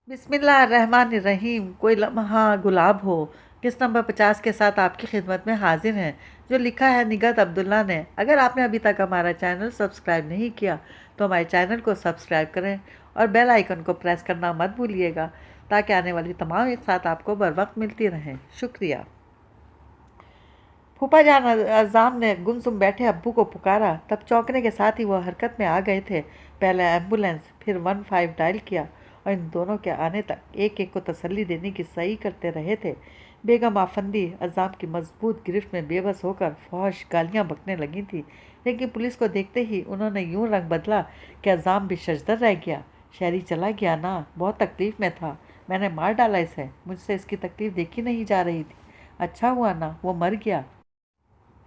बिस्मिल्लाहिर्रहमानिर्रहीम। कोई लम्हा गुलाब हो किस नंबर 50 के साथ आपकी खिदमत में हाजिर हैं। जो लिखा है निगहत अब्दुल्ला ने। अगर आपने अभी तक हमारा चैनल सब्सक्राइब नहीं किया तो हमारे चैनल को सब्सक्राइब करें और बेल आइकन को प्रेस करना मत भूलिएगा ताकि आने वाली तमाम एक साथ आपको बर वक्त मिलती रहें। शुक्रिया। फूफा जान अज़ाम ने गुमसुम बैठे अब्बू को पुकारा। तब चौंकने के साथ ही वो हरकत में आ गए थे। पहले एम्बुलेंस फिर 15 डायल किया और इन दोनों के आने तक एक एक को तसल्ली देने की सही करते रहे थे। बेगम आफंदी अज़ाम की मजबूत गिरफ्त में बेबस होकर फौश गालियां बकने लगी थी, लेकिन पुलिस को देखते ही उन्होंने यूं रंग बदला कि अज़ाम भी शजदर रह गया। शहरी चला गया ना, बहुत तकलीफ में था, मैंने मार डाला इसे, मुझसे इसकी तकलीफ देखी नहीं जा रही थी। अच्छा हुआ ना वो मर गया।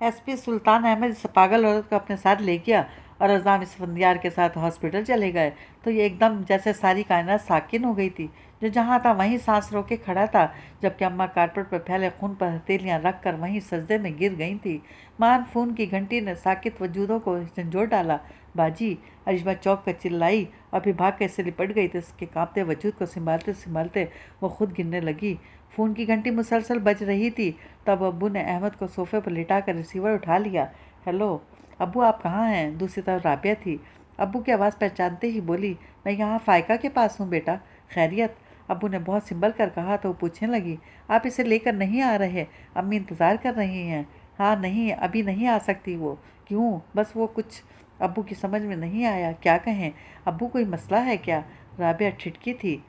एसपी सुल्तान अहमद इस पागल औरत को अपने साथ ले गया और अज़ाम इसफंदियार के साथ हॉस्पिटल चले गए तो ये एकदम जैसे सारी कायनात साकिन हो गई थी। जो जहाँ था वहीं सांस रोके खड़ा था, जबकि अम्मा कारपेट पर फैले खून पर हथेलियाँ रख कर वहीं सजदे में गिर गई थी। मान फोन की घंटी ने साकित वजूदों को झंझोड़ डाला। बाजी, अरिश्मा चौक कर चिल्लाई और फिर भाग कर इससे लिपट गई तो उसके कांपते वजूद को संभालते संभालते वो खुद गिरने लगी। फ़ोन की घंटी मुसलसल बज रही थी। तब अब्बू ने अहमद को सोफे पर लिटाकर रिसीवर उठा लिया। हेलो अब्बू, आप कहाँ हैं? दूसरी तरफ राबिया थी। अब्बू की आवाज़ पहचानते ही बोली, मैं यहाँ फ़ायका के पास हूँ बेटा। खैरियत? अब्बू ने बहुत सिंबल कर कहा तो वो पूछने लगी, आप इसे लेकर नहीं आ रहे? अम्मी इंतज़ार कर रही हैं। हाँ नहीं, अभी नहीं आ सकती वो। क्यों? बस वो कुछ। अब्बू की समझ में नहीं आया क्या कहें। अब्बू कोई मसला है क्या? राबिया ठिठकी थी।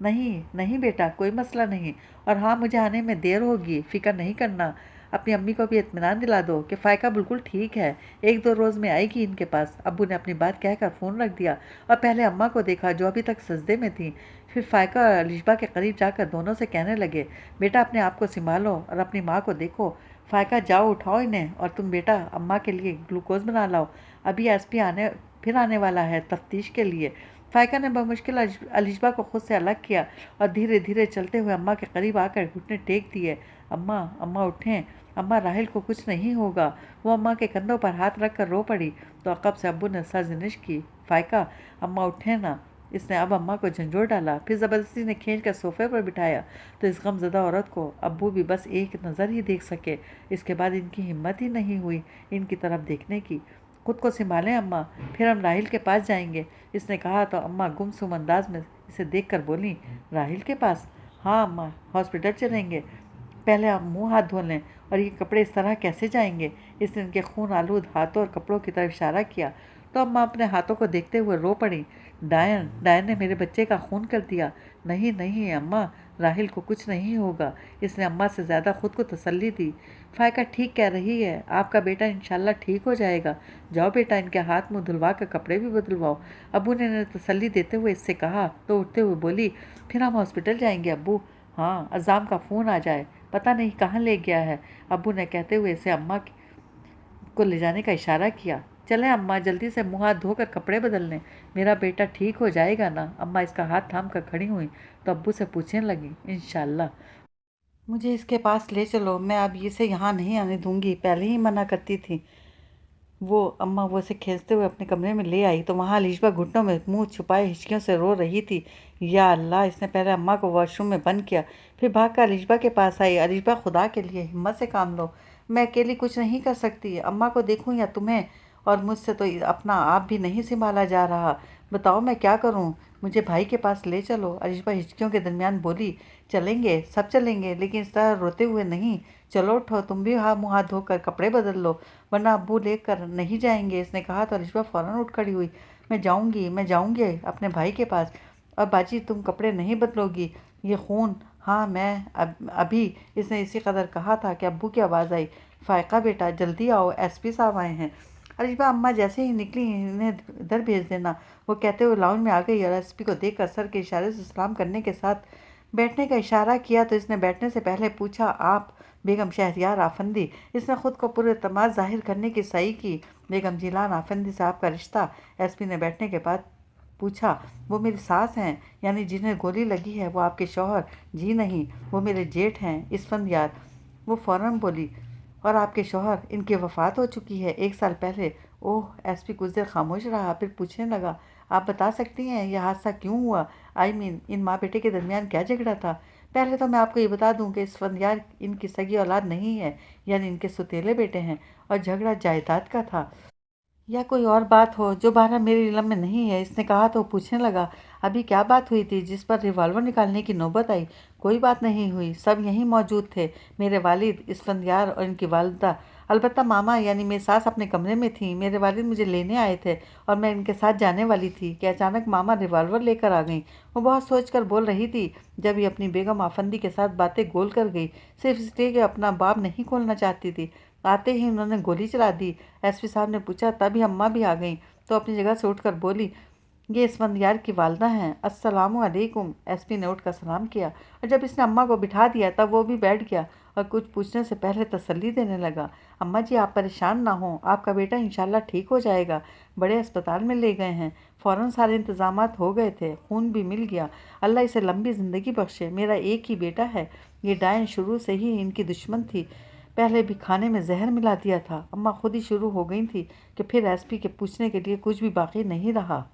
नहीं नहीं बेटा, कोई मसला नहीं। और हाँ, मुझे आने में देर होगी, फ़िक्र नहीं करना। अपनी अम्मी को भी इत्मीनान दिला दो कि फ़ायका बिल्कुल ठीक है, 1-2 रोज़ में आएगी इनके पास। अब्बू ने अपनी बात कहकर फ़ोन रख दिया और पहले अम्मा को देखा जो अभी तक सजदे में थी। फिर फ़ायका और अलिशबा के करीब जाकर दोनों से कहने लगे, बेटा अपने आप को संभालो और अपनी माँ को देखो। फ़ायका जाओ उठाओ इन्हें, और तुम बेटा अम्मा के लिए ग्लूकोज़ बना लाओ। अभी एसपी आने वाला है तफ्तीश के लिए। फ़ायका ने बमुश्किल अलिशबा को खुद से अलग किया और धीरे धीरे चलते हुए अम्मा के करीब आकर घुटने टेक दिए। अम्मा अम्मा उठें। अम्मा, राहिल को कुछ नहीं होगा। वो अम्मा के कंधों पर हाथ रख कर रो पड़ी तो अकब से अब्बू ने सरजनिश की। फ़ायका, अम्मा उठें ना। इसने अब अम्मा को झंझोड़ डाला, फिर ज़बरदस्ती ने खींच कर सोफे पर बिठाया तो इस गमज़दा औरत को अब्बू भी बस एक नज़र ही देख सके। इसके बाद इनकी हिम्मत ही नहीं हुई इनकी तरफ देखने की। खुद को संभालें अम्मा, फिर हम राहिल के पास जाएंगे, इसने कहा तो अम्मा गुमसुम अंदाज में इसे देखकर बोली, राहिल के पास? हाँ अम्मा, हॉस्पिटल चलेंगे। पहले आप मुंह हाथ धो लें, और ये कपड़े इस तरह कैसे जाएंगे? इसने इनके खून आलूद हाथों और कपड़ों की तरफ इशारा किया तो अम्मा अपने हाथों को देखते हुए रो पड़ी। डायन डायन ने मेरे बच्चे का खून कर दिया। नहीं नहीं अम्मा, राहिल को कुछ नहीं होगा। इसने अम्मा से ज़्यादा खुद को तसल्ली दी। फ़ायका ठीक कह रही है, आपका बेटा इंशाल्लाह ठीक हो जाएगा। जाओ बेटा, इनके हाथ मुंह धुलवा कर कपड़े भी बदलवाओ। अब्बू ने इन्हें तसल्ली देते हुए इससे कहा तो उठते हुए बोली, फिर हम हॉस्पिटल जाएंगे अब्बू। हाँ, अज़ाम का फ़ोन आ जाए, पता नहीं कहाँ ले गया है। अब्बू ने कहते हुए इसे अम्मा को ले जाने का इशारा किया। चलें अम्मा, जल्दी से मुंह हाथ धोकर कपड़े बदल लें, मेरा बेटा ठीक हो जाएगा ना। अम्मा इसका हाथ थाम कर खड़ी हुई तो अब्बू से पूछने लगी, इंशाल्लाह। मुझे इसके पास ले चलो, मैं अब इसे यहाँ नहीं आने दूंगी, पहले ही मना करती थी। अम्मा वो इसे खींचते हुए अपने कमरे में ले आई तो वहाँ अलीशबा घुटनों में मुंह छुपाए हिचकियों से रो रही थी। या अल्लाह, इसने पहले अम्मा को वॉशरूम में बंद किया, फिर भाग कर अलीशबा के पास आई। अलीशबा, खुदा के लिए हिम्मत से काम लो, मैं अकेली कुछ नहीं कर सकती। अम्मा को देखूं या तुम्हें? और मुझसे तो अपना आप भी नहीं संभाला जा रहा। बताओ मैं क्या करूं? मुझे भाई के पास ले चलो। अलीशबा हिचकियों के दरमियान बोली, चलेंगे, सब चलेंगे, लेकिन इस तरह रोते हुए नहीं। चलो उठो, तुम भी मुँह हाथ धोकर कपड़े बदल लो, वरना अब्बू लेकर नहीं जाएंगे। इसने कहा तो अलिशबा फ़ौरन उठ खड़ी हुई। मैं जाऊंगी अपने भाई के पास। और बाजी, तुम कपड़े नहीं बदलोगी? ये खून? हाँ मैं अभी। इसने इसी कदर कहा था कि अब्बू की आवाज़ आई, फ़ायका बेटा जल्दी आओ, एसपी साहब आए हैं। अलिशबा, अम्मा जैसे ही निकली, इन्हें इधर भेज देना, वो कहते हुए लाउंज में आ गई और एसपी को देख कर सर के इशारे से सलाम करने के साथ बैठने का इशारा किया तो इसने बैठने से पहले पूछा, आप बेगम शहरयार आफंदी? इसने खुद को पूरे तमाज जाहिर करने की सही की। बेगम जिलान आफंदी से आपका रिश्ता? एसपी ने बैठने के बाद पूछा। वो मेरी सास हैं, यानी जिन्हें गोली लगी है वो आपके शौहर? जी नहीं, वो मेरे जेठ हैं इसफंदियार। वो फ़ौरन बोली, और आपके शौहर? इनकी वफ़ात हो चुकी है 1 साल पहले। ओह! एसपी कुछ देर खामोश रहा, फिर पूछने लगा, आप बता सकती हैं यह हादसा क्यों हुआ? इन माँ बेटे के दरमियान क्या झगड़ा था? पहले तो मैं आपको ये बता दूं कि इसफंदियार इनकी सगी औलाद नहीं है, यानी इनके सुतीले बेटे हैं, और झगड़ा जायदाद का था या कोई और बात हो जो बहरा मेरे इल्म में नहीं है। इसने कहा तो पूछने लगा, अभी क्या बात हुई थी जिस पर रिवॉल्वर निकालने की नौबत आई? कोई बात नहीं हुई, सब यहीं मौजूद थे, मेरे वालिद, इसफंदियार और इनकी वालिदा। अलबत्ता मामा यानी मेरी सास अपने कमरे में थी। मेरे वालिद मुझे लेने आए थे और मैं इनके साथ जाने वाली थी कि अचानक मामा रिवॉल्वर लेकर आ गईं। वो बहुत सोच कर बोल रही थी जब ये अपनी बेगम आफंदी के साथ बातें गोल कर गई, सिर्फ इसलिए कि अपना बाप नहीं खोलना चाहती थी। आते ही उन्होंने गोली चला दी। एसपी साहब ने पूछा, तभी अम्मा भी आ गईं तो अपनी जगह से उठकर बोली, ये इसफंदियार की वालदा हैं। अस्सलामु अलैकुम। एसपी ने उठकर सलाम किया और जब इसने अम्मा को बिठा दिया तब वो भी बैठ गया और कुछ पूछने से पहले तसल्ली देने लगा। अम्मा जी, आप परेशान ना हों, आपका बेटा इंशाल्लाह ठीक हो जाएगा। बड़े अस्पताल में ले गए हैं, फ़ौरन सारे इंतजामात हो गए थे, खून भी मिल गया। अल्लाह इसे लंबी ज़िंदगी बख्शे। मेरा एक ही बेटा है। ये डायन शुरू से ही इनकी दुश्मन थी, पहले भी खाने में जहर मिला दिया था। अम्मा खुद ही शुरू हो गई थी कि फिर एसपी के पूछने के लिए कुछ भी बाकी नहीं रहा।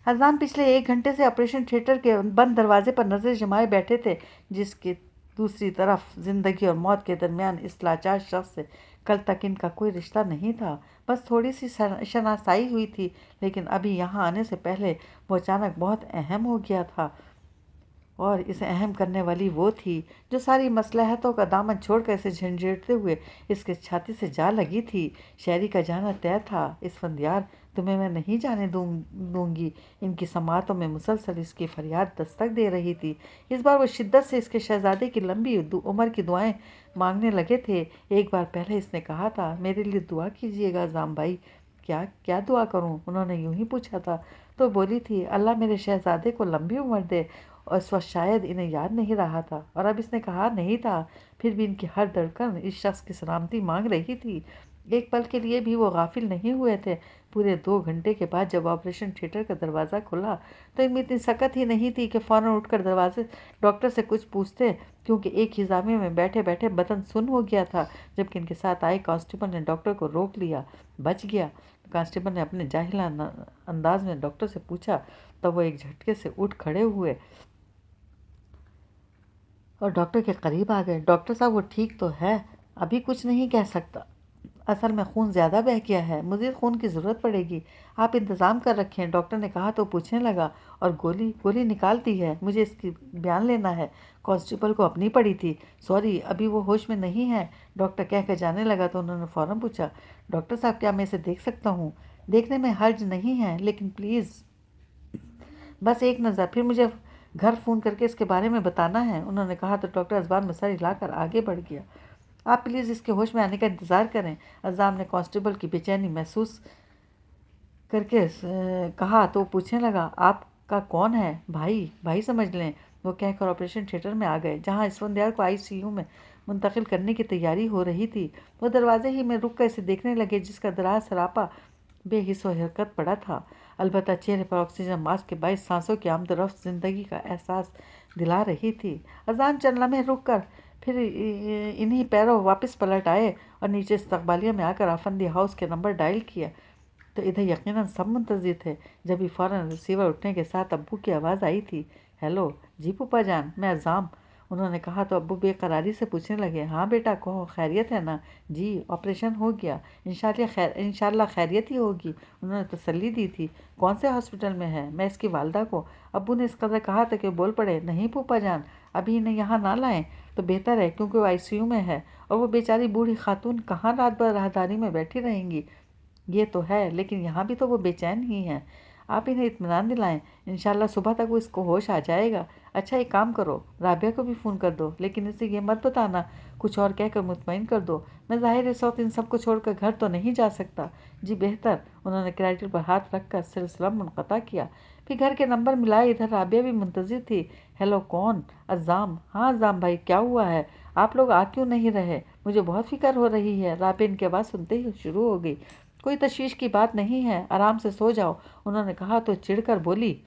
अज़ाम पिछले 1 घंटे से ऑपरेशन थिएटर के बंद दरवाजे पर नज़र जमाए बैठे थे, जिसके दूसरी तरफ ज़िंदगी और मौत के दरमियान इस लाचार शख्स से कल तक इनका कोई रिश्ता नहीं था, बस थोड़ी सी शनासाई हुई थी। लेकिन अभी यहाँ आने से पहले वो अचानक बहुत अहम हो गया था, और इसे अहम करने वाली वो थी जो सारी मसलहतों का दामन छोड़कर इसे झंझोड़ते हुए इसके छाती से जा लगी थी। शहरी का जाना तय था। इसफंदियार, तुम्हें मैं नहीं जाने दूंगी। इनकी समातों में मुसलसल इसकी फरियाद दस्तक दे रही थी। इस बार वो शिद्दत से इसके शहजादे की लंबी उम्र की दुआएं मांगने लगे थे। एक बार पहले इसने कहा था, मेरे लिए दुआ कीजिएगा जाम भाई। क्या क्या दुआ करूं? उन्होंने यूं ही पूछा था तो बोली थी, अल्लाह मेरे शहजादे को लंबी उम्र दे। और इस वक्त शायद इन्हें याद नहीं रहा था, और अब इसने कहा नहीं था, फिर भी इनकी हर धड़कन इस शख्स की सलामती मांग रही थी। एक पल के लिए भी वो गाफिल नहीं हुए थे। पूरे 2 घंटे के बाद जब ऑपरेशन थिएटर का दरवाज़ा खुला तो इनमें इतनी सकत ही नहीं थी कि फ़ौरन उठकर दरवाजे डॉक्टर से कुछ पूछते, क्योंकि एक ही जामे में बैठे बैठे बदन सुन्न हो गया था। जबकि इनके साथ आए कांस्टेबल ने डॉक्टर को रोक लिया। बच गया? कांस्टेबल ने अपने जाहिलाना अंदाज में डॉक्टर से पूछा। तब वो एक झटके से उठ खड़े हुए और डॉक्टर के करीब आ गए। डॉक्टर साहब, वो ठीक तो है, अभी कुछ नहीं कह सकता। असल में खून ज़्यादा बह गया है, मज़ीद खून की ज़रूरत पड़ेगी। आप इंतज़ाम कर रखें, डॉक्टर ने कहा तो पूछने लगा, और गोली गोली निकाल दी है, मुझे इसकी बयान लेना है। कांस्टेबल को अपनी पड़ी थी। सॉरी, अभी वो होश में नहीं है, डॉक्टर कह कर जाने लगा तो उन्होंने फ़ौरन पूछा, डॉक्टर साहब, क्या मैं इसे देख सकता हूँ? देखने में हर्ज नहीं है, लेकिन प्लीज़ बस एक नज़र, फिर मुझे घर फ़ोन करके इसके बारे में बताना है। उन्होंने कहा तो डॉक्टर अज़बान में सर हिलाकर आगे बढ़ गया। आप प्लीज़ इसके होश में आने का इंतज़ार करें। अज़ाम ने कांस्टेबल की बेचैनी महसूस करके कहा तो पूछने लगा, आपका कौन है? भाई भाई समझ लें। वो कहकर ऑपरेशन थिएटर में आ गए, जहाँ इसफंदियार को आईसीयू में मुंतकिल करने की तैयारी हो रही थी। वो दरवाजे ही में रुक कर इसे देखने लगे, जिसका दराज सरापा बेहिस व हरकत पड़ा था। अलबत्ता चेहरे पर ऑक्सीजन मास्क के बाईस सांसों की आमदरफ्त ज़िंदगी का एहसास दिला रही थी। अजान चंद लम्हे रुक कर फिर इन्हीं पैरों वापस पलट आए और नीचे इस्तकबालिया में आकर आफंदी हाउस के नंबर डायल किया तो इधर यकीनन सब मुंतज़िर थे। जब ही फ़ौरन रिसीवर उठने के साथ अब्बू की आवाज़ आई थी, हेलो जी फूफा जान, मैं अज़ाम। उन्होंने कहा तो अब्बू बेकरारी से पूछने लगे, हाँ बेटा कहो, खैरियत है ना? जी, ऑपरेशन हो गया, इंशाल्लाह खैरियत ही होगी। उन्होंने तसल्ली दी थी। कौन से हॉस्पिटल में है? मैं इसकी वालदा को। अब्बू ने इस कदर कहा था कि बोल पड़े, नहीं फूफा जान, अभी इन्हें यहाँ ना लाएं तो बेहतर है, क्योंकि वो आईसीयू में है और वो बेचारी बूढ़ी खातून कहाँ रात भर राहदारी में बैठी रहेंगी। ये तो है, लेकिन यहाँ भी तो वो बेचैन ही हैं। आप इन्हें इत्मीनान दिलाएं, इंशाल्लाह सुबह तक वो इसको होश आ जाएगा। अच्छा एक काम करो, राबिया को भी फ़ोन कर दो, लेकिन इसे ये मत बताना, कुछ और कहकर मुतमईन कर दो। मैं ज़ाहिर इस वक्त इन सबको छोड़कर घर तो नहीं जा सकता। जी बेहतर। उन्होंने किराएटर पर हाथ रख कर सिलसिला मुनक़ता किया। फिर घर के नंबर मिलाए। इधर राबिया भी मुंतज़िर थी। हेलो, कौन? अज़ाम। हाँ अज़ाम भाई, क्या हुआ है? आप लोग आ क्यों नहीं रहे? मुझे बहुत फ़िक्र हो रही है। राबिया इनकी आवाज़ सुनते ही शुरू हो गई। कोई तशवीश की बात नहीं है, आराम से सो जाओ। उन्होंने कहा तो चिढ़कर बोली,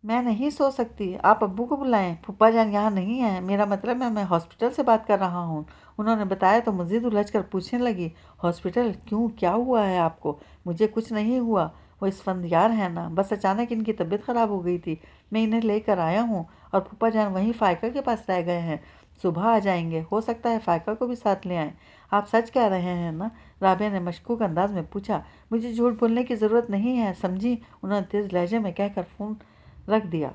मैं नहीं सो सकती, आप अब्बू को बुलाएं, फूफा जान यहाँ नहीं है, मेरा मतलब है मैं हॉस्पिटल से बात कर रहा हूँ। उन्होंने बताया तो मज़ीद उलझ कर पूछने लगी, हॉस्पिटल क्यों, क्या हुआ है आपको? मुझे कुछ नहीं हुआ। وہ اسفندیار ہیں نا، بس اچانک ان کی طبیعت خراب ہو گئی تھی، میں انہیں لے کر آیا ہوں، اور پھپھا جان وہیں فائقہ کے پاس رہ گئے ہیں، صبح آ جائیں گے، ہو سکتا ہے فائقہ کو بھی ساتھ لے آئیں۔ آپ سچ کہہ رہے ہیں نا؟ رابعہ نے مشکوک انداز میں پوچھا۔ مجھے جھوٹ بولنے کی ضرورت نہیں ہے، سمجھی، انہوں نے تیز لہجے میں کہہ کر فون رکھ دیا۔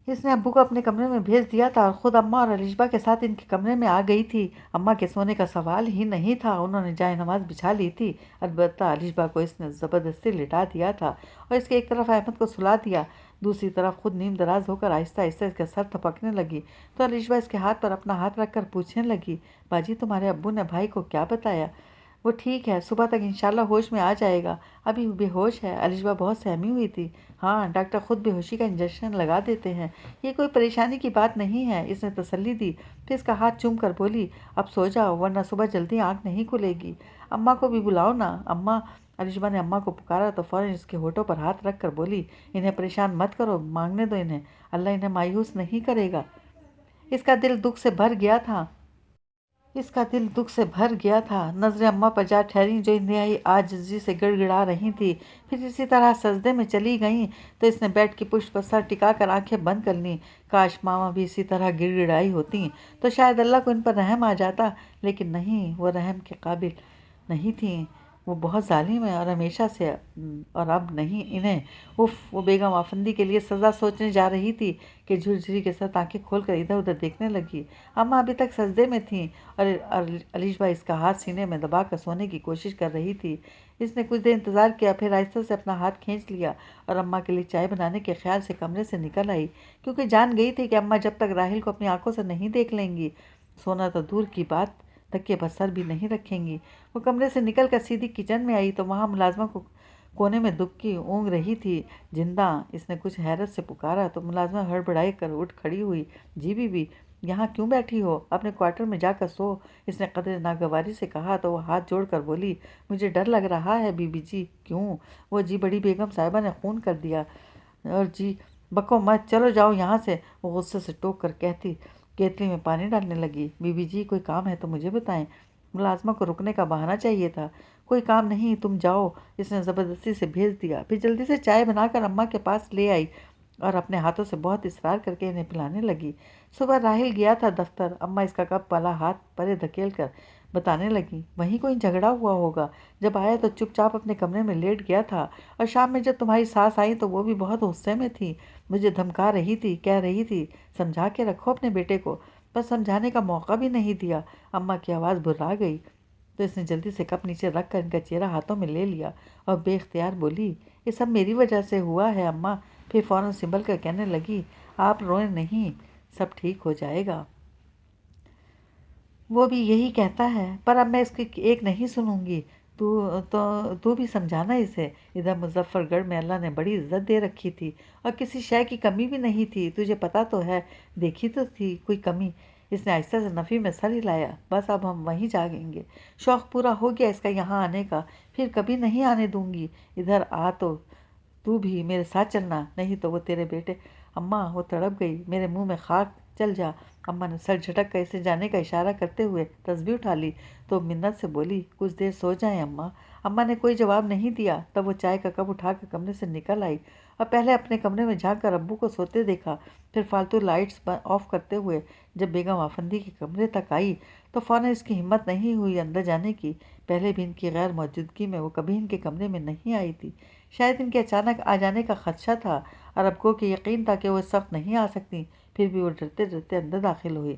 اس نے ابو کو اپنے کمرے میں بھیج دیا تھا اور خود اماں اور علیشبا کے ساتھ ان کے کمرے میں آ گئی تھی۔ اماں کے سونے کا سوال ہی نہیں تھا، انہوں نے جائے نماز بچھا لی تھی، البتہ علیشبا کو اس نے زبردستی لٹا دیا تھا اور اس کے ایک طرف احمد کو سلا دیا، دوسری طرف خود نیم دراز ہو کر آہستہ آہستہ اس کا سر تھپکنے لگی تو علیشبا اس کے ہاتھ پر اپنا ہاتھ رکھ کر پوچھنے لگی، باجی تمہارے ابو نے بھائی کو کیا بتایا؟ وہ ٹھیک ہے، صبح تک انشاءاللہ ہوش میں آ جائے گا، ابھی بے ہوش ہے۔ علیشبا بہت سہمی ہوئی تھی۔ ہاں، ڈاکٹر خود بے ہوشی کا انجیکشن لگا دیتے ہیں، یہ کوئی پریشانی کی بات نہیں ہے، اس نے تسلی دی، پھر اس کا ہاتھ چوم کر بولی، اب سو جاؤ ورنہ صبح جلدی آنکھ نہیں کھلے گی۔ اماں کو بھی بلاؤ نا، اماں۔ علیشبا نے اماں کو پکارا تو فوراً اس کے ہونٹوں پر ہاتھ رکھ کر بولی، انہیں پریشان مت کرو، مانگنے دو انہیں، اللہ انہیں مایوس نہیں کرے گا۔ اس کا دل دکھ سے بھر گیا تھا۔ نظریں اماں پر جا ٹھہریں جو انتہائی عاجزی سے گڑ گڑا رہی تھیں، پھر اسی طرح سجدے میں چلی گئیں تو اس نے بیڈ کی پشت پر سر ٹکا کر آنکھیں بند کر لیں۔ کاش ماما بھی اسی طرح گڑ گڑائی ہوتیں تو شاید اللہ کو ان پر رحم آ جاتا، لیکن نہیں، وہ رحم کے قابل نہیں تھیں، وہ بہت ظالم ہیں اور ہمیشہ سے، اور اب نہیں انہیں۔ اف، وہ بیگم آفندی کے لیے سزا سوچنے جا رہی تھی کہ جھرجھری کے ساتھ آنکھیں کھول کر ادھر ادھر دیکھنے لگی۔ اماں ابھی تک سجدے میں تھیں اور علیشبا اس کا ہاتھ سینے میں دبا کر سونے کی کوشش کر رہی تھی۔ اس نے کچھ دیر انتظار کیا، پھر آہستہ سے اپنا ہاتھ کھینچ لیا اور اماں کے لیے چائے بنانے کے خیال سے کمرے سے نکل آئی، کیونکہ جان گئی تھی کہ اماں جب تک راحل کو اپنی آنکھوں سے نہیں دیکھ لیں گی، سونا تو دور کی بات، تکیے پر سر بھی نہیں رکھیں گی۔ وہ کمرے سے نکل کر سیدھی کچن میں آئی تو وہاں ملازمہ کو کونے میں دبکی اونگ رہی تھی۔ زندہ، اس نے کچھ حیرت سے پکارا تو ملازمہ ہڑبڑائی کر اٹھ کھڑی ہوئی۔ جی بی بی، یہاں کیوں بیٹھی ہو؟ اپنے کوارٹر میں جا کر سو، اس نے قدر ناگواری سے کہا تو وہ ہاتھ جوڑ کر بولی، مجھے ڈر لگ رہا ہے بی بی جی۔ کیوں؟ وہ جی بڑی بیگم صاحبہ نے خون کر دیا، اور جی بکو مت، چلو جاؤ یہاں سے، وہ غصے سے ٹوک کر کہتی کیتلی میں پانی ڈالنے لگی۔ بی بی جی، کوئی کام ہے تو مجھے بتائیں، ملازمہ کو رکنے کا بہانہ چاہیے تھا۔ کوئی کام نہیں، تم جاؤ، اس نے زبردستی سے بھیج دیا، پھر جلدی سے چائے بنا کر اماں کے پاس لے آئی اور اپنے ہاتھوں سے بہت اصرار کر کے انہیں پلانے لگی۔ صبح راحل گیا تھا دفتر، اماں اس کا کپ والا ہاتھ پرے دھکیل کر بتانے لگی، وہیں کوئی جھگڑا ہوا ہوگا، جب آیا تو چپ چاپ اپنے کمرے میں لیٹ گیا تھا، اور شام میں جب تمہاری ساس آئی تو وہ بھی بہت غصے میں تھی، مجھے دھمکا رہی تھی، کہہ رہی تھی سمجھا کے رکھو اپنے بیٹے کو، پر سمجھانے کا موقع بھی نہیں دیا۔ اماں کی آواز بھرا گئی تو اس نے جلدی سے کپ نیچے رکھ کر ان کا چہرہ ہاتھوں میں لے لیا اور بے اختیار بولی، یہ سب میری وجہ سے ہوا ہے اماں۔ پھر فوراً سنبھل کر کہنے لگی، آپ روئیں نہیں، سب ٹھیک ہو جائے گا۔ وہ بھی یہی کہتا ہے، پر اب میں اس کی ایک نہیں سنوں گی، تو بھی سمجھانا اسے، ادھر مظفر گڑھ میں اللہ نے بڑی عزت دے رکھی تھی اور کسی شے کی کمی بھی نہیں تھی، تجھے پتہ تو ہے، دیکھی تو تھی کوئی کمی؟ اس نے آہستہ سے نفی میں سر ہلایا، بس اب ہم وہیں جاگیں گے، شوق پورا ہو گیا اس کا یہاں آنے کا، پھر کبھی نہیں آنے دوں گی، ادھر آ تو بھی میرے ساتھ چلنا، نہیں تو وہ تیرے بیٹے۔ اماں، وہ تڑپ گئی، میرے منہ میں خاک، چل جا۔ اماں نے سر جھٹک کر اسے جانے کا اشارہ کرتے ہوئے تسبیح اٹھا لی تو منت سے بولی، کچھ دیر سو جائیں اماں۔ اماں نے کوئی جواب نہیں دیا، تب وہ چائے کا کپ اٹھا کر کمرے سے نکل آئی اور پہلے اپنے کمرے میں جھانک کر ابو کو سوتے دیکھا، پھر فالتو لائٹس آف کرتے ہوئے جب بیگم آفندی کے کمرے تک آئی تو فوراً اس کی ہمت نہیں ہوئی اندر جانے کی، پہلے بھی ان کی غیر موجودگی میں وہ کبھی ان کے کمرے میں نہیں آئی تھی، شاید ان کے اچانک آ جانے کا خدشہ تھا اور اب کو کہ یقین تھا کہ وہ اس وقت نہیں آ سکتی، پھر بھی وہ ڈرتے ڈرتے اندر داخل ہوئی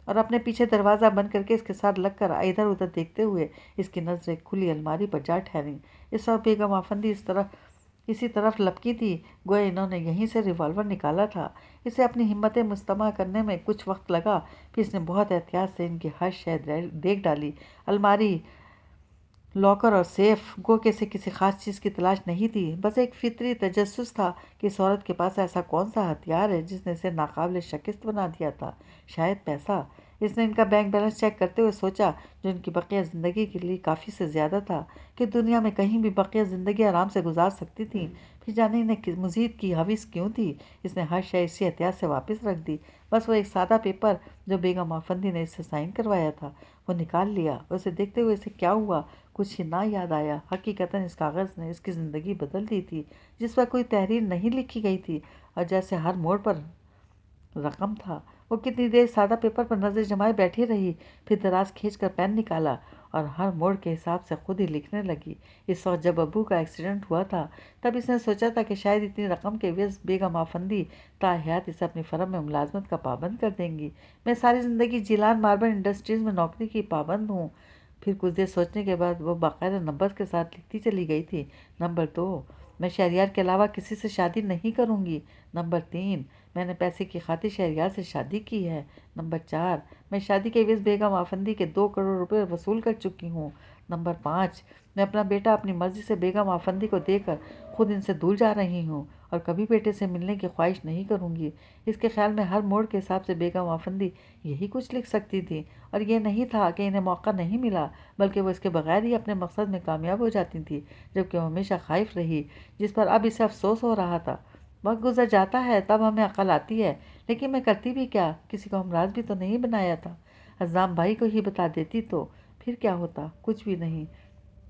اور اپنے پیچھے دروازہ بند کر کے اس کے ساتھ لگ کر ادھر ادھر دیکھتے ہوئے اس کی نظریں کھلی الماری پر جا ٹھہریں۔ اس وقت بیگم آفندی اسی طرف لپکی تھی، گویا انہوں نے یہیں سے ریوالور نکالا تھا۔ اسے اپنی ہمتیں مجتمع کرنے میں کچھ وقت لگا، پھر اس نے بہت احتیاط سے ان کی ہر شے دیکھ ڈالی، الماری، لاکر اور سیف، گو کہ اسے کسی خاص چیز کی تلاش نہیں تھی، بس ایک فطری تجسس تھا کہ اس عورت کے پاس ایسا کون سا ہتھیار ہے جس نے اسے ناقابل شکست بنا دیا تھا، شاید پیسہ۔ اس نے ان کا بینک بیلنس چیک کرتے ہوئے سوچا، جو ان کی بقیہ زندگی کے لیے کافی سے زیادہ تھا، کہ دنیا میں کہیں بھی بقیہ زندگی آرام سے گزار سکتی تھیں، پھر جانے انہیں مزید کی ہوس کیوں تھی۔ اس نے ہر شے اسی احتیاط سے واپس رکھ دی، بس وہ ایک سادہ پیپر جو بیگم آفندی نے اس سے سائن کروایا تھا وہ نکال لیا، اسے دیکھتے ہوئے اسے کیا ہوا، کچھ ہی نہ یاد آیا۔ حقیقتاً اس کاغذ نے اس کی زندگی بدل دی تھی، جس پر کوئی تحریر نہیں لکھی گئی تھی، اور جیسے ہر موڑ پر رقم تھا۔ وہ کتنی دیر سادہ پیپر پر نظر جمائے بیٹھی رہی، پھر دراز کھینچ کر پین نکالا اور ہر موڑ کے حساب سے خود ہی لکھنے لگی۔ اس وقت جب ابو کا ایکسیڈنٹ ہوا تھا، تب اس نے سوچا تھا کہ شاید اتنی رقم کے عوض بیگم آفندی تاحیات اسے اپنی فرم میں ملازمت کا پابند کر دیں گی۔ میں ساری زندگی جیلان ماربل انڈسٹریز میں نوکری کی پابند ہوں۔ پھر کچھ دیر سوچنے کے بعد وہ باقاعدہ نمبر کے ساتھ لکھتی چلی گئی تھی۔ نمبر 2، میں شہریار کے علاوہ کسی سے شادی نہیں کروں گی۔ نمبر 3، میں نے پیسے کی خاطر شہریار سے شادی کی ہے۔ نمبر 4، میں شادی کے عوض بیگم آفندی کے 2 کروڑ روپے وصول کر چکی ہوں۔ نمبر 5، میں اپنا بیٹا اپنی مرضی سے بیگم آفندی کو دے کر خود ان سے دور جا رہی ہوں اور کبھی بیٹے سے ملنے کی خواہش نہیں کروں گی۔ اس کے خیال میں ہر موڑ کے حساب سے بیگم آفندی یہی کچھ لکھ سکتی تھی، اور یہ نہیں تھا کہ انہیں موقع نہیں ملا، بلکہ وہ اس کے بغیر ہی اپنے مقصد میں کامیاب ہو جاتی تھی، جبکہ وہ ہمیشہ خائف رہی، جس پر اب اسے افسوس ہو رہا تھا۔ وقت گزر جاتا ہے تب ہمیں عقل آتی ہے، لیکن میں کرتی بھی کیا؟ کسی کو ہمراز بھی تو نہیں بنایا تھا۔ عزام بھائی کو ہی بتا دیتی تو پھر کیا ہوتا؟ کچھ بھی نہیں۔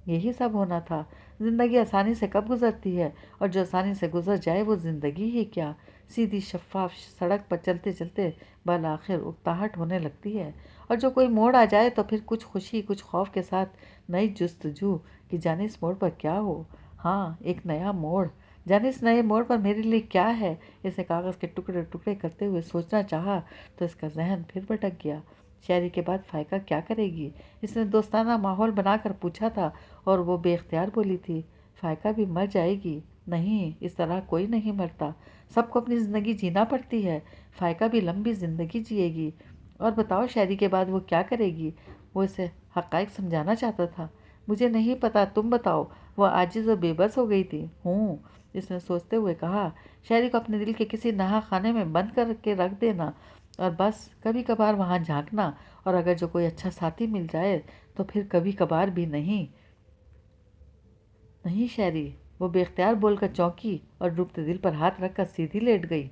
یہی سب ہونا تھا۔ زندگی آسانی سے کب گزرتی ہے، اور جو آسانی سے گزر جائے وہ زندگی ہی کیا؟ سیدھی شفاف سڑک پر چلتے چلتے بالآخر اکتاہٹ ہونے لگتی ہے، اور جو کوئی موڑ آ جائے تو پھر کچھ خوشی کچھ خوف کے ساتھ نئی جستجو کہ جانے اس موڑ پر کیا ہو۔ ہاں، ایک نیا موڑ، جانے اس نئے موڑ پر میرے لیے کیا ہے؟ اسے کاغذ کے ٹکڑے ٹکڑے کرتے ہوئے سوچنا چاہا تو اس کا ذہن پھر بھٹک گیا۔ شاعری کے بعد فائقہ کیا کرے گی؟ اس نے دوستانہ ماحول بنا کر پوچھا تھا، اور وہ بے اختیار بولی تھی، فائقہ بھی مر جائے گی؟ نہیں، اس طرح کوئی نہیں مرتا، سب کو اپنی زندگی جینا پڑتی ہے، فائقہ بھی لمبی زندگی جیے گی۔ اور بتاؤ شاعری کے بعد وہ کیا کرے گی؟ وہ اسے حقائق سمجھانا چاہتا تھا۔ مجھے نہیں پتا، تم بتاؤ۔ وہ عاجز و بے بس ہو گئی تھی۔ اس نے سوچتے ہوئے کہا، شاعری کو اپنے دل کے کسی نہا خانے میں بند کر کے رکھ دینا، اور بس کبھی کبھار وہاں جھانکنا، اور اگر جو کوئی اچھا ساتھی مل جائے تو پھر کبھی کبھار بھی نہیں۔ نہیں شاعری، وہ بے اختیار بول کر چونکی اور ڈوبتے دل پر ہاتھ رکھ کر سیدھی لیٹ گئی۔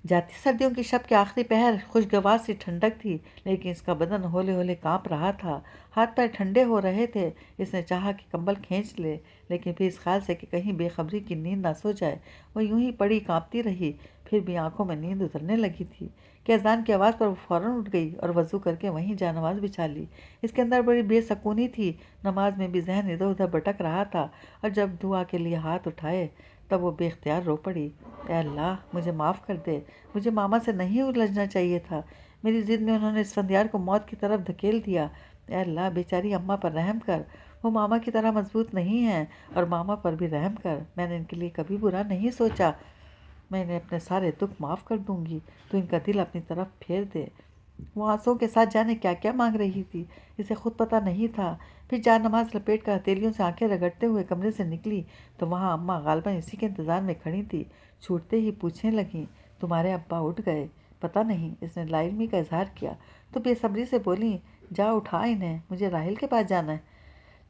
جاتی سردیوں کی شب کے آخری پہر خوشگوار سی ٹھنڈک تھی، لیکن اس کا بدن ہولے ہولے کانپ رہا تھا، ہاتھ پیر ٹھنڈے ہو رہے تھے۔ اس نے چاہا کہ کمبل کھینچ لے، لیکن پھر اس خیال سے کہ کہیں بے خبری کی نیند نہ سو جائے، وہ یوں ہی پڑی کانپتی رہی۔ پھر بھی آنکھوں میں نیند اترنے لگی تھی کہ اذان کی آواز پر وہ فوراً اٹھ گئی اور وضو کر کے وہیں جا نماز بچھا لی۔ اس کے اندر بڑی بے سکونی تھی، نماز میں بھی ذہن ادھر ادھر بھٹک رہا تھا، اور جب دعا کے لیے ہاتھ اٹھائے تب وہ بے اختیار رو پڑی، اے اللہ مجھے معاف کر دے، مجھے ماما سے نہیں الجھنا چاہیے تھا، میری ضد میں انہوں نے اسفندیار کو موت کی طرف دھکیل دیا، اے اللہ بیچاری اماں پر رحم کر، وہ ماما کی طرح مضبوط نہیں ہیں، اور ماما پر بھی رحم کر، میں نے ان کے لیے کبھی برا نہیں سوچا، میں انہیں اپنے سارے دکھ معاف کر دوں گی، تو ان کا دل اپنی طرف پھیر دے۔ وہ آنسوؤں کے ساتھ جانے کیا کیا مانگ رہی تھی، اسے خود پتہ نہیں تھا۔ پھر جا نماز لپیٹ کر ہتھیلیوں سے آنکھیں رگڑتے ہوئے کمرے سے نکلی تو وہاں اماں غالباً اسی کے انتظار میں کھڑی تھی۔ چھوٹتے ہی پوچھنے لگیں، تمہارے ابا اٹھ گئے؟ پتہ نہیں، اس نے لا علمی کا اظہار کیا تو بے صبری سے بولیں، جا اٹھا انہیں، مجھے راحل کے پاس جانا ہے۔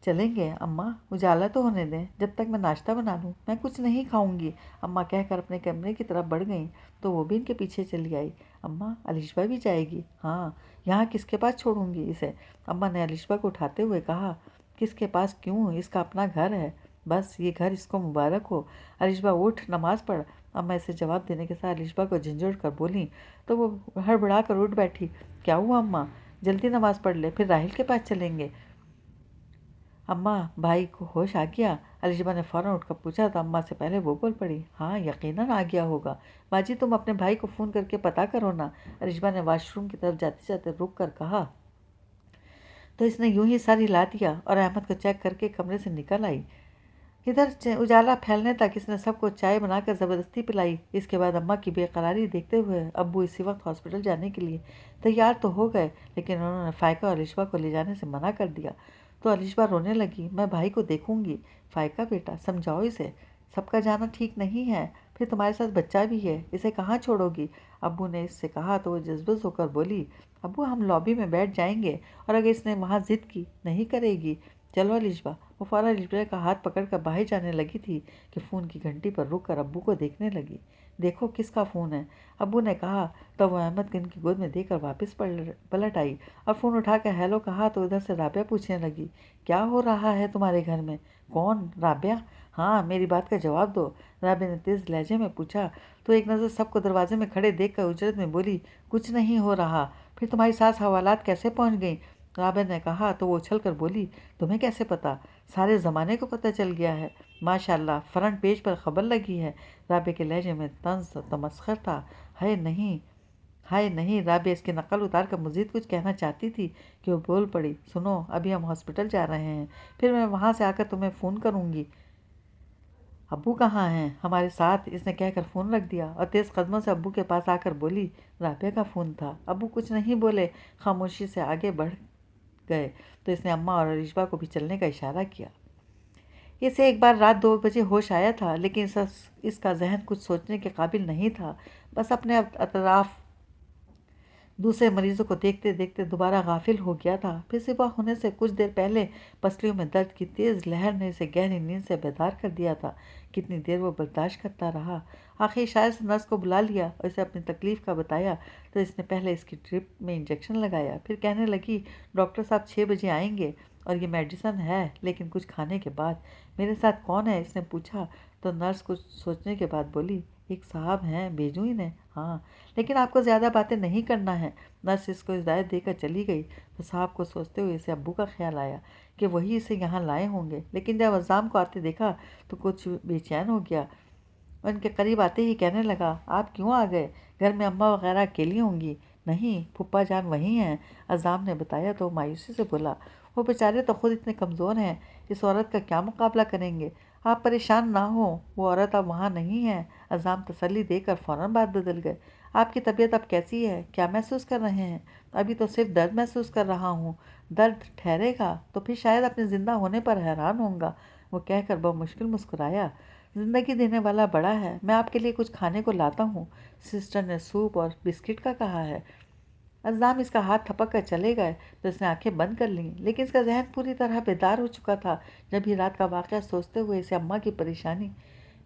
چلیں گے اماں، اجالا تو ہونے دیں، جب تک میں ناشتہ بنا لوں، میں کچھ نہیں کھاؤں گی، اماں کہہ کر اپنے کمرے کی طرف بڑھ گئیں تو وہ بھی ان کے پیچھے چلی آئی۔ اماں، علیشبہ بھی جائے گی؟ ہاں، یہاں کس کے پاس چھوڑوں گی اسے؟ اماں نے علیشبہ کو اٹھاتے ہوئے کہا، کس کے پاس کیوں، اس کا اپنا گھر ہے، بس یہ گھر اس کو مبارک ہو۔ علیشبہ اٹھ نماز پڑھ۔ اماں اسے جواب دینے کے ساتھ علیشبہ کو جھنجھوڑ کر بولیں تو وہ ہڑبڑا کر اٹھ بیٹھی، کیا ہوا اماں؟ جلدی نماز پڑھ لے، پھر راحل کے پاس چلیں گے۔ اماں، بھائی کو ہوش آ گیا؟ علیشبہ نے فوراً اٹھ کر پوچھا تو اماں سے پہلے وہ بول پڑی، ہاں یقیناً آ گیا ہوگا، باجی تم اپنے بھائی کو فون کر کے پتہ کرو نا۔ علیشبہ نے واش روم کی طرف جاتے جاتے رک کر کہا تو اس نے یوں ہی سر ہلا دیا اور احمد کو چیک کر کے کمرے سے نکل آئی۔ ادھر اجالا پھیلنے تک اس نے سب کو چائے بنا کر زبردستی پلائی۔ اس کے بعد اماں کی بے قراری دیکھتے ہوئے ابو اسی وقت ہاسپٹل جانے کے لیے تیار تو ہو گئے، لیکن انہوں نے فائقہ اور علیشبہ کو لے جانے سے منع کر دیا تو علیشبہ رونے لگی، میں بھائی کو دیکھوں گی۔ فائقہ بیٹا سمجھاؤ اسے، سب کا جانا ٹھیک نہیں ہے، پھر تمہارے ساتھ بچہ بھی ہے، اسے کہاں چھوڑو گی؟ ابو نے اس سے کہا تو وہ جذبز ہو کر بولی، ابو ہم لابی میں بیٹھ جائیں گے، اور اگر اس نے وہاں ضد کی، نہیں کرے گی، چلو علیشبہ۔ وہ فوراً علیشبہ کا ہاتھ پکڑ کر باہر جانے لگی تھی کہ فون کی گھنٹی پر رک کر ابو کو دیکھنے لگی۔ देखो किस का फ़ोन है। अब्बू ने कहा तो वो अहमद को इनकी गोद में देकर वापस पलट आई और फ़ोन उठाकर हेलो कहा तो उधर से राबिया पूछने लगी, क्या हो रहा है तुम्हारे घर में? कौन? राबिया? हाँ, मेरी बात का जवाब दो। राबिया ने तेज़ लहजे में पूछा तो एक नज़र सबको दरवाजे में खड़े देखकर उजरत में बोली, कुछ नहीं हो रहा। फिर तुम्हारी सास हवालात कैसे पहुँच गई? राबिया ने कहा तो वो उछल कर बोली, तुम्हें कैसे पता? सारे ज़माने को पता चल गया है। माशाल्लाह, फ्रंट पेज पर खबर लगी है। राबिया के लहजे में तंज तमस्खर था। हाय नहीं, हाय नहीं। राबिया इसकी नकल उतार कर मज़ीद कुछ कहना चाहती थी कि वो बोल पड़ी, सुनो, अभी हम हॉस्पिटल जा रहे हैं, फिर मैं वहाँ से आकर तुम्हें फ़ोन करूँगी। अब्बू कहाँ हैं? हमारे साथ। इसने कहकर फ़ोन रख दिया और तेज़ कदमों से अब्बू के पास आकर बोली, राबिया का फ़ोन था। अब्बू कुछ नहीं बोले, खामोशी से आगे बढ़ गए तो इसने अम्मा और अरिशबा को भी चलने का इशारा किया। इसे एक बार रात 2 बजे होश आया था, लेकिन इसका जहन कुछ सोचने के काबिल नहीं था। बस अपने अतराफ दूसरे मरीजों को देखते देखते दोबारा गाफिल हो गया था। फिर सुबह होने से कुछ देर पहले पसलियों में दर्द की तेज़ लहर ने इसे गहरी नींद से बेदार कर दिया था। कितनी देर वो बर्दाश्त करता रहा। आखिर शायद से नर्स को बुला लिया और इसे अपनी तकलीफ़ का बताया तो इसने पहले इसकी ड्रिप में इंजेक्शन लगाया। फिर कहने लगी, डॉक्टर साहब 6 बजे आएंगे और ये मेडिसिन है, लेकिन कुछ खाने के बाद। मेरे साथ कौन है? इसने पूछा तो नर्स कुछ सोचने के बाद बोली, एक साहब हैं, भेजूँ इन्हें? हाँ, लेकिन आपको ज़्यादा बातें नहीं करना है। नर्स इसको हिदायत देकर चली गई तो साहब को सोचते हुए इसे अब्बू का ख्याल आया कि वही इसे यहाँ लाए होंगे। लेकिन जब अज़ाम को आते देखा तो कुछ बेचैन हो गया। उनके करीब आते ही कहने लगा, आप क्यों आ गए? घर में अम्मा वगैरह अकेली होंगी। नहीं, फूफा जान वहीं हैं। अज़ाम ने बताया तो मायूसी से बोला, वो बेचारे तो खुद इतने कमज़ोर हैं, इस औरत का क्या मुकाबला करेंगे? आप परेशान ना हो, वो औरत अब वहाँ नहीं है। अज़ाम तसल्ली देकर फ़ौरन बात बदल गए। आपकी तबीयत अब कैसी है? क्या महसूस कर रहे हैं? अभी तो सिर्फ दर्द महसूस कर रहा हूँ। दर्द ठहरेगा तो फिर शायद अपने ज़िंदा होने पर हैरान होऊंगा। वो कहकर बहुत मुश्किल मुस्कुराया। ज़िंदगी देने वाला बड़ा है, मैं आपके लिए कुछ खाने को लाता हूँ। सिस्टर ने सूप और बिस्किट का कहा है। अज़्ज़ाम इसका हाथ थपक कर चले गए तो इसने आंखें बंद कर लीं, लेकिन इसका जहन पूरी तरह बेदार हो चुका था। जब भी रात का वाक़या सोचते हुए इसे अम्मा की परेशानी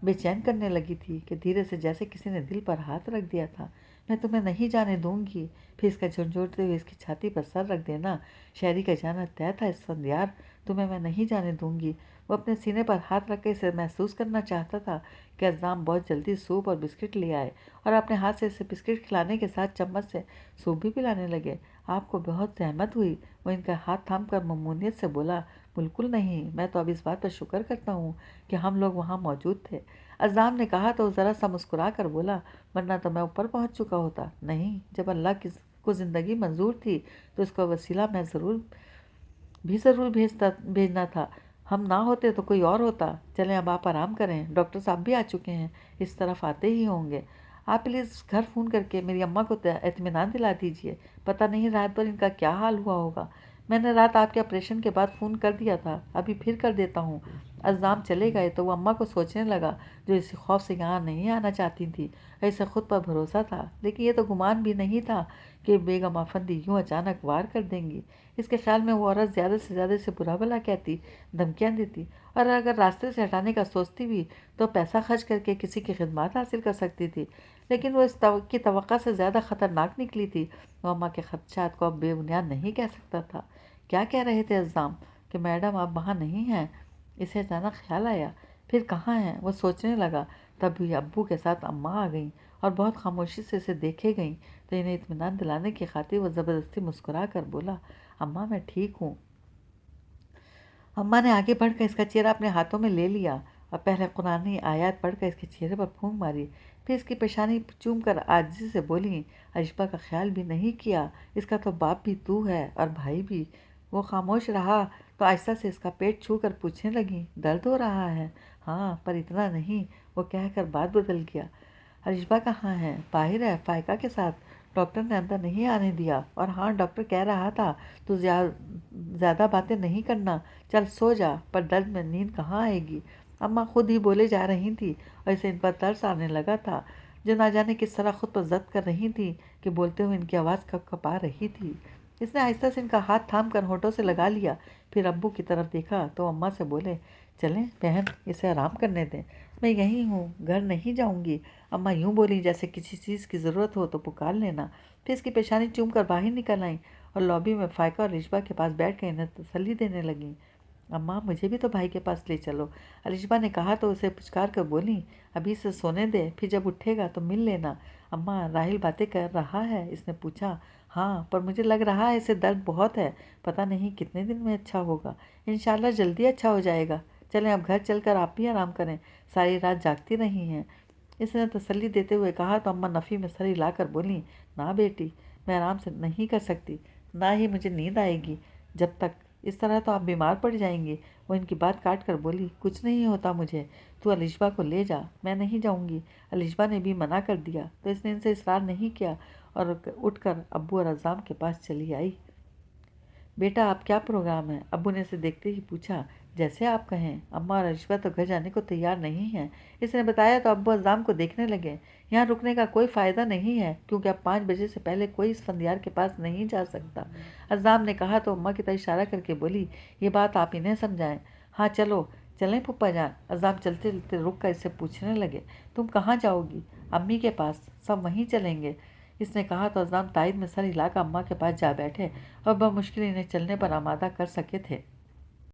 बेचैन करने लगी थी कि धीरे से जैसे किसी ने दिल पर हाथ रख दिया था। मैं तुम्हें नहीं जाने दूंगी। फिर इसका झुंझुड़ते हुए इसकी छाती पर सर रख देना। शहरी का जाना तय था इस यार, तुम्हें मैं नहीं जाने दूंगी। वो अपने सीने पर हाथ रख कर इसे महसूस करना चाहता था कि अज़्ज़ाम बहुत जल्दी सूप और बिस्किट ले आए और अपने हाथ से इसे बिस्किट खिलाने के साथ चम्मच से सूप भी पिलाने लगे। आपको बहुत सहमत हुई? वो इनका हाथ थाम कर ममूनियत से बोला, बिल्कुल नहीं, मैं तो अब इस बात पर शुक्र करता हूँ कि हम लोग वहाँ मौजूद थे। अज़्ज़ाम ने कहा तो ज़रा सा मुस्कुरा कर बोला, वरना तो मैं ऊपर पहुँच चुका होता। नहीं, जब अल्लाह की को ज़िंदगी मंजूर थी तो इसका वसीला मैं ज़रूर भेजना था। हम ना होते तो कोई और होता। चलें अब आप आराम करें, डॉक्टर साहब भी आ चुके हैं, इस तरफ आते ही होंगे। आप प्लीज़ घर फ़ोन करके मेरी अम्मा को इत्मीनान दिला दीजिए। पता नहीं रात भर इनका क्या हाल हुआ होगा। मैंने रात आपके ऑपरेशन के बाद फ़ोन कर दिया था, अभी फिर कर देता हूँ। अज़्ज़ाम चले गए तो वो अम्मा को सोचने लगा, जो इसी खौफ से यहाँ नहीं आना चाहती थी। ऐसे खुद पर भरोसा था, लेकिन ये तो गुमान भी नहीं था कि बेगम आफंदी यूँ अचानक वार कर देंगी। इसके ख्याल में वो औरत ज़्यादा से ज़्यादा इसे बुरा भला कहती, धमकियाँ देती और अगर रास्ते से हटाने का सोचती भी तो पैसा खर्च करके किसी की खिदमत हासिल कर सकती थी। लेकिन वो की तवक्का से ज़्यादा ख़तरनाक निकली थी। वो अम्मा के खदशात को अब बेबुनियाद नहीं कह सकता था। क्या कह रहे थे अज़्ज़ाम? कि मैडम आप वहाँ नहीं हैं? इसे अचानक ख्याल आया, फिर कहाँ हैं? वो सोचने लगा। तभी अब्बू के साथ अम्मा आ गईं और बहुत खामोशी से इसे देखे गईं तो इन्हें इत्मीनान दिलाने की खातिर वो ज़बरदस्ती मुस्कुरा कर बोला, अम्मा मैं ठीक हूँ। अम्मा ने आगे बढ़कर इसका चेहरा अपने हाथों में ले लिया और पहले कुरानी आयत पढ़कर इसके चेहरे पर फूंक मारी। फिर इसकी पेशानी चूम कर आजिज़ी से बोली, अरिशबा का ख्याल भी नहीं किया? इसका तो बाप भी तू है और भाई भी। वो खामोश रहा तो आहिस्ता से इसका पेट छू कर पूछने लगी, दर्द हो रहा है? हाँ, पर इतना नहीं। वो कहकर बात बदल गया। अरिशबा कहाँ है? बाहर है, फ़ायका के साथ। डॉक्टर ने अंदर नहीं आने दिया। और हाँ, डॉक्टर कह रहा था तो ज़्यादा बातें नहीं करना, चल सो जा। पर दर्द में नींद कहाँ आएगी? अम्मा खुद ही बोले जा रही थी और इसे इन पर तरस आने लगा था, जो ना जाने किस तरह खुद पर जब्त कर रही थी कि बोलते हुए इनकी आवाज़ कब कपा रही थी। इसने आहिस्ता से इनका हाथ थाम कर होठों से लगा लिया। फिर अब्बू की तरफ देखा तो अम्मा से बोले, चलें बहन, इसे आराम करने दें। मैं यहीं हूँ, घर नहीं जाऊँगी। अम्मा यूं बोली जैसे किसी चीज़ की ज़रूरत हो तो पुकार लेना। फिर इसकी पेशानी चूम कर बाहर निकल आईं और लॉबी में फ़ायका और अलिशबा के पास बैठ कर इन्हें तसल्ली देने लगीं। अम्मा मुझे भी तो भाई के पास ले चलो, अलिशबा ने कहा तो उसे पुचकार कर बोली, अभी इसे सोने दे, फिर जब उठेगा तो मिल लेना। अम्मा राहिल बातें कर रहा है? इसने पूछा। हाँ, पर मुझे लग रहा है इसे दर्द बहुत है, पता नहीं कितने दिन में अच्छा होगा। इंशाल्लाह जल्दी अच्छा हो जाएगा। चलें अब घर चलकर आप भी आराम करें, सारी रात जागती रही हैं। इसने तसल्ली देते हुए कहा तो अम्मा नफ़ी में सर हिलाकर बोली, ना बेटी, मैं आराम से नहीं कर सकती, ना ही मुझे नींद आएगी जब तक। इस तरह तो आप बीमार पड़ जाएंगी। वो इनकी बात काट कर बोली, कुछ नहीं होता मुझे, तू अलिशबा को ले जा। मैं नहीं जाऊंगी। अलिशबा ने भी मना कर दिया तो इसने इनसे इसरार नहीं किया और उठकर अब्बू और अज़ाम के पास चली आई। बेटा आप क्या प्रोग्राम है? अब्बू ने इसे देखते ही पूछा। जैसे आप कहें। अम्मा और अलिशबा तो घर जाने को तैयार नहीं हैं। इसने बताया तो अब्बू अज़ाम को देखने लगे। यहाँ रुकने का कोई फ़ायदा नहीं है क्योंकि अब 5 बजे से पहले कोई इस फंदियार के पास नहीं जा सकता। अज़ाम ने कहा तो अम्मा की तरफ इशारा करके बोली, ये बात आप इन्हें समझाएं। हाँ चलो चलें फूफा जान। अज़ाम चलते चलते रुक कर इससे पूछने लगे, तुम कहाँ जाओगी? अम्मी के पास, सब वहीं चलेंगे। इसने कहा तो अज़ाम तायद में सर हिलाकर अम्मा के पास जा बैठे और बमुश्किल इन्हें चलने पर आमादा कर सके थे।